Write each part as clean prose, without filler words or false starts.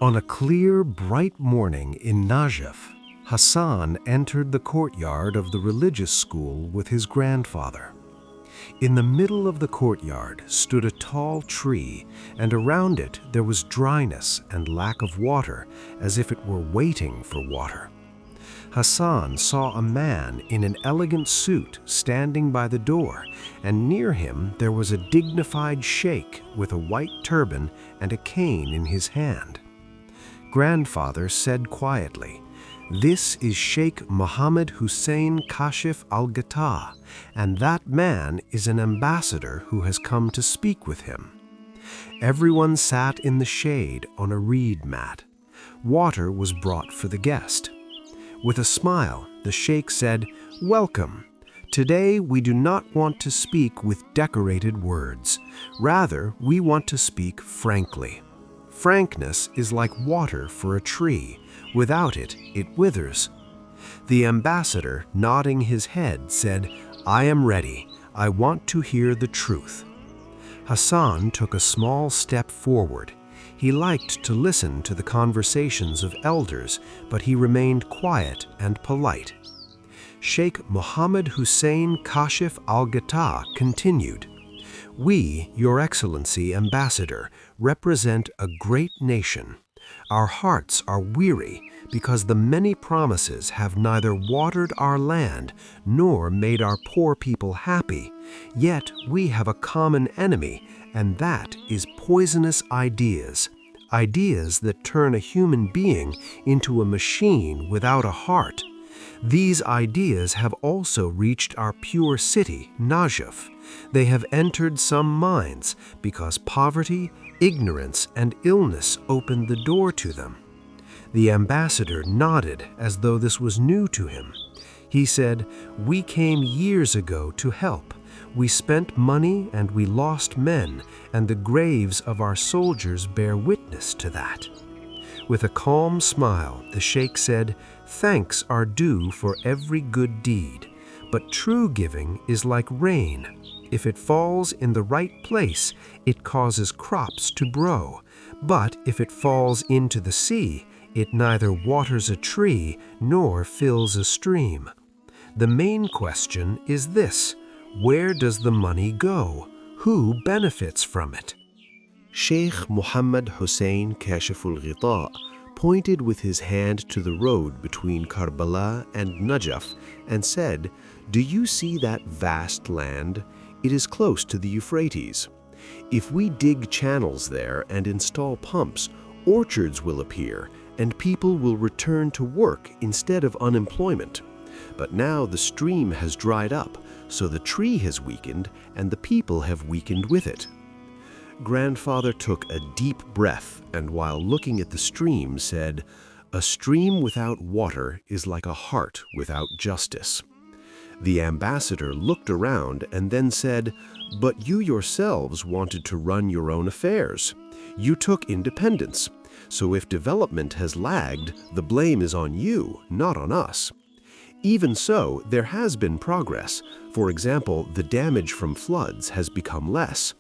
On a clear, bright morning in Najaf, Hassan entered the courtyard of the religious school with his grandfather. In the middle of the courtyard stood a tall tree, and around it there was dryness and lack of water, as if it were waiting for water. Hassan saw a man in an elegant suit standing by the door, and near him there was a dignified sheikh with a white turban and a cane in his hand. Grandfather said quietly, "This is Sheikh Mohammed Hussein Kashif al-Ghita, and that man is an ambassador who has come to speak with him." Everyone sat in the shade on a reed mat. Water was brought for the guest. With a smile, the sheikh said, "Welcome. Today we do not want to speak with decorated words. Rather, we want to speak frankly. Frankness is like water for a tree. Without it, it withers." The ambassador, nodding his head, said, "I am ready. I want to hear the truth." Hassan took a small step forward. He liked to listen to the conversations of elders, but he remained quiet and polite. Sheikh Mohammed Hussein Kashif al-Ghita continued, "We, Your Excellency Ambassador, represent a great nation. Our hearts are weary because the many promises have neither watered our land nor made our poor people happy. Yet we have a common enemy, and that is poisonous ideas. Ideas that turn a human being into a machine without a heart. These ideas have also reached our pure city, Najaf. They have entered some minds because poverty, ignorance, and illness opened the door to them." The ambassador nodded as though this was new to him. He said, "We came years ago to help. We spent money and we lost men, and the graves of our soldiers bear witness to that." With a calm smile, the sheikh said, "Thanks are due for every good deed, but true giving is like rain. If it falls in the right place, it causes crops to grow, but if it falls into the sea, it neither waters a tree nor fills a stream. The main question is this: where does the money go? Who benefits from it?" Sheikh Mohammed Hussein Kashif al-Ghita pointed with his hand to the road between Karbala and Najaf and said, "Do you see that vast land? It is close to the Euphrates. If we dig channels there and install pumps, orchards will appear and people will return to work instead of unemployment. But now the stream has dried up, so the tree has weakened and the people have weakened with it." Grandfather took a deep breath and while looking at the stream said, "A stream without water is like a heart without justice." The ambassador looked around and then said, "But you yourselves wanted to run your own affairs. You took independence. So if development has lagged, the blame is on you, not on us. Even so, there has been progress. For example, the damage from floods has become less."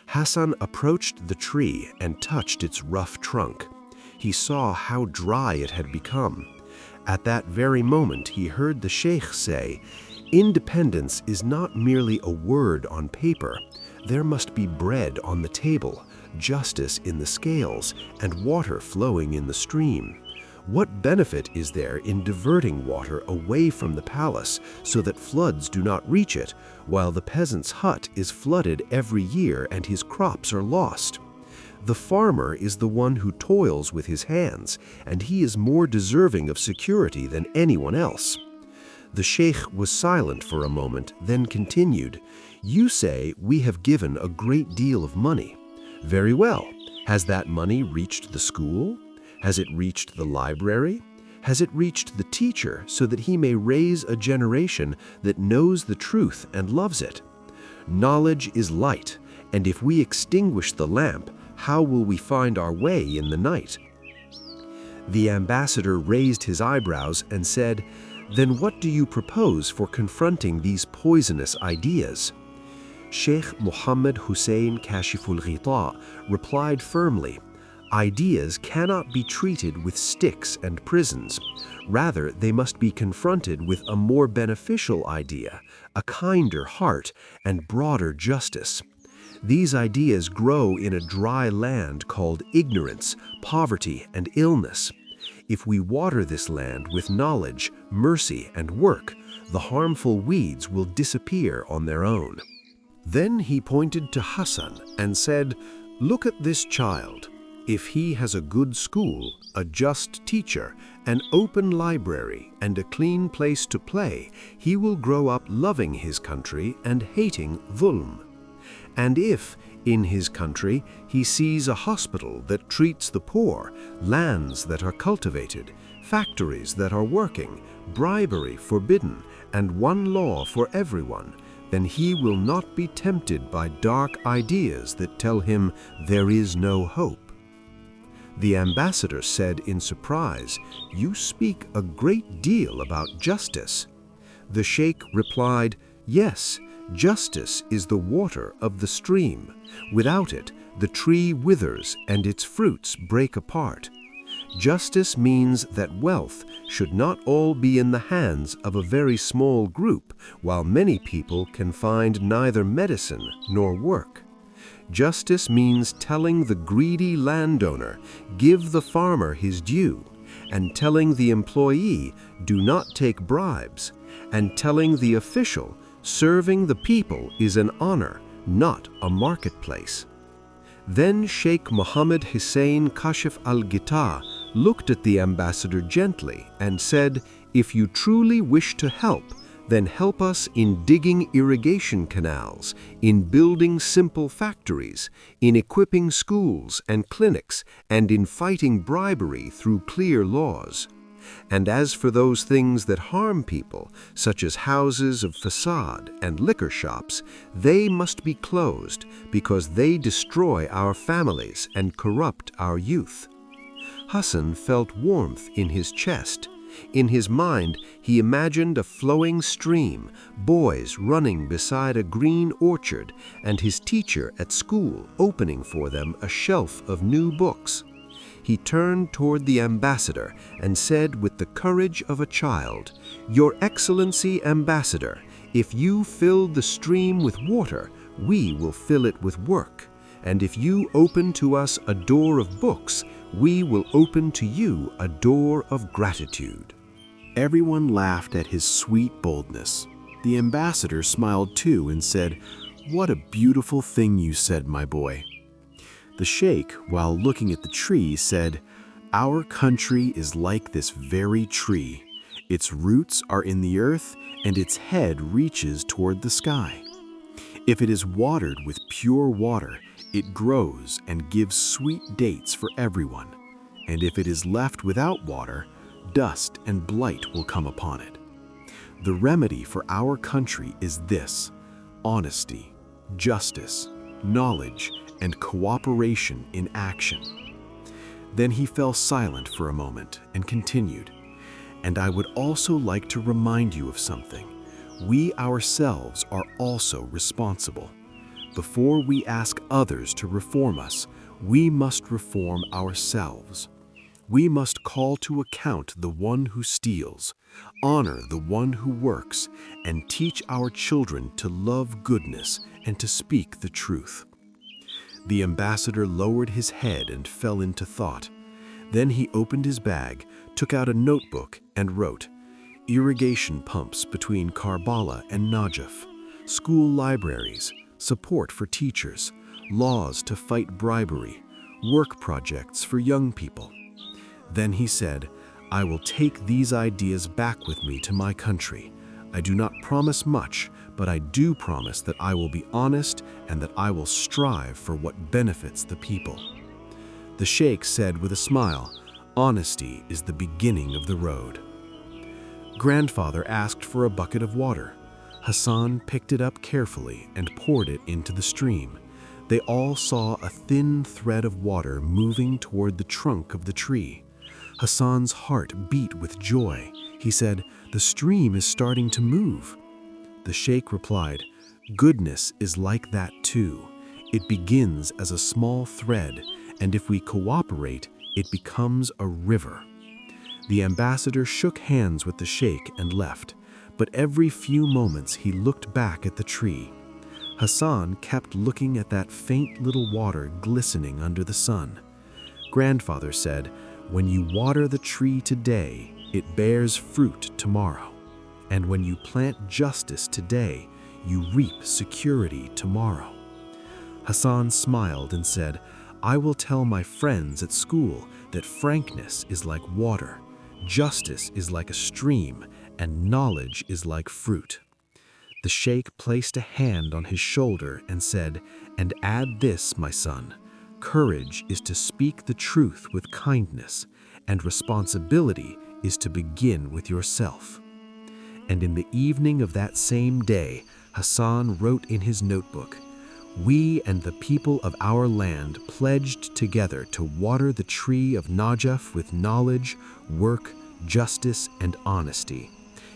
Hassan approached the tree and touched its rough trunk. He saw how dry it had become. At that very moment, he heard the sheikh say, "Independence is not merely a word on paper. There must be bread on the table, justice in the scales, and water flowing in the stream. What benefit is there in diverting water away from the palace so that floods do not reach it, while the peasant's hut is flooded every year and his crops are lost? The farmer is the one who toils with his hands, and he is more deserving of security than anyone else." The sheikh was silent for a moment, then continued, "You say we have given a great deal of money. Very well. Has that money reached the school? Has it reached the library? Has it reached the teacher so that he may raise a generation that knows the truth and loves it? Knowledge is light, and if we extinguish the lamp, how will we find our way in the night?" The ambassador raised his eyebrows and said, "Then what do you propose for confronting these poisonous ideas?" Sheikh Mohammed Hussein Kashif al-Ghita replied firmly, Ideas cannot be treated with sticks and prisons. Rather, they must be confronted with a more beneficial idea, a kinder heart, and broader justice. These ideas grow in a dry land called ignorance, poverty, and illness. If we water this land with knowledge, mercy, and work, the harmful weeds will disappear on their own. Then he pointed to Hassan and said, "Look at this child. If he has a good school, a just teacher, an open library, and a clean place to play, he will grow up loving his country and hating dhulm. And if, in his country, he sees a hospital that treats the poor, lands that are cultivated, factories that are working, bribery forbidden, and one law for everyone, then he will not be tempted by dark ideas that tell him there is no hope." The ambassador said in surprise, "You speak a great deal about justice." The sheikh replied, "Yes, justice is the water of the stream. Without it, the tree withers and its fruits break apart. Justice means that wealth should not all be in the hands of a very small group, while many people can find neither medicine nor work. Justice means telling the greedy landowner, 'Give the farmer his due,' and telling the employee, 'Do not take bribes,' and telling the official, 'Serving the people is an honor, not a marketplace.'" Then Sheikh Mohammed Hussein Kashif al-Ghita looked at the ambassador gently and said, "If you truly wish to help, then help us in digging irrigation canals, in building simple factories, in equipping schools and clinics, and in fighting bribery through clear laws. And as for those things that harm people, such as houses of facade and liquor shops, they must be closed because they destroy our families and corrupt our youth." Hassan felt warmth in his chest. In his mind, he imagined a flowing stream, boys running beside a green orchard, and his teacher at school opening for them a shelf of new books. He turned toward the ambassador and said with the courage of a child, "Your Excellency Ambassador, if you fill the stream with water, we will fill it with work. And if you open to us a door of books, we will open to you a door of gratitude." Everyone laughed at his sweet boldness. The ambassador smiled too and said, "What a beautiful thing you said, my boy." The sheikh, while looking at the tree, said, "Our country is like this very tree. Its roots are in the earth, and its head reaches toward the sky. If it is watered with pure water, it grows and gives sweet dates for everyone. And if it is left without water, dust and blight will come upon it. The remedy for our country is this: honesty, justice, knowledge, and cooperation in action." Then he fell silent for a moment and continued, "And I would also like to remind you of something. We ourselves are also responsible. Before we ask others to reform us, we must reform ourselves. We must call to account the one who steals, honor the one who works, and teach our children to love goodness and to speak the truth." The ambassador lowered his head and fell into thought. Then he opened his bag, took out a notebook, and wrote, "Irrigation pumps between Karbala and Najaf, school libraries, support for teachers, laws to fight bribery, work projects for young people." Then he said, "I will take these ideas back with me to my country. I do not promise much, but I do promise that I will be honest and that I will strive for what benefits the people." The sheikh said with a smile, "Honesty is the beginning of the road." Grandfather asked for a bucket of water. Hassan picked it up carefully and poured it into the stream. They all saw a thin thread of water moving toward the trunk of the tree. Hassan's heart beat with joy. He said, "The stream is starting to move." The sheikh replied, "Goodness is like that too. It begins as a small thread, and if we cooperate, it becomes a river." The ambassador shook hands with the sheikh and left, but every few moments he looked back at the tree. Hassan kept looking at that faint little water glistening under the sun. Grandfather said, "When you water the tree today, it bears fruit tomorrow. And when you plant justice today, you reap security tomorrow." Hassan smiled and said, "I will tell my friends at school that frankness is like water, justice is like a stream, and knowledge is like fruit." The sheikh placed a hand on his shoulder and said, "And add this, my son, courage is to speak the truth with kindness, and responsibility is to begin with yourself." And in the evening of that same day, Hassan wrote in his notebook, "We and the people of our land pledged together to water the tree of Najaf with knowledge, work, justice, and honesty.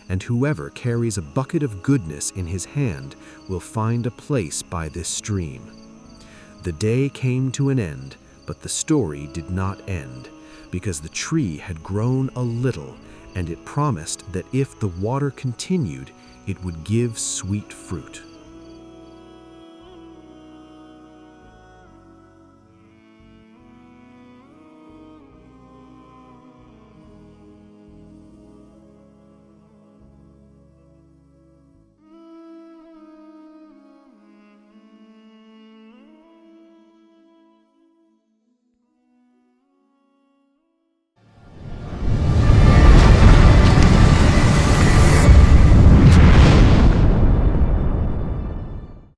And whoever carries a bucket of goodness in his hand will find a place by this stream." The day came to an end, but the story did not end, because the tree had grown a little, and it promised that if the water continued, it would give sweet fruit.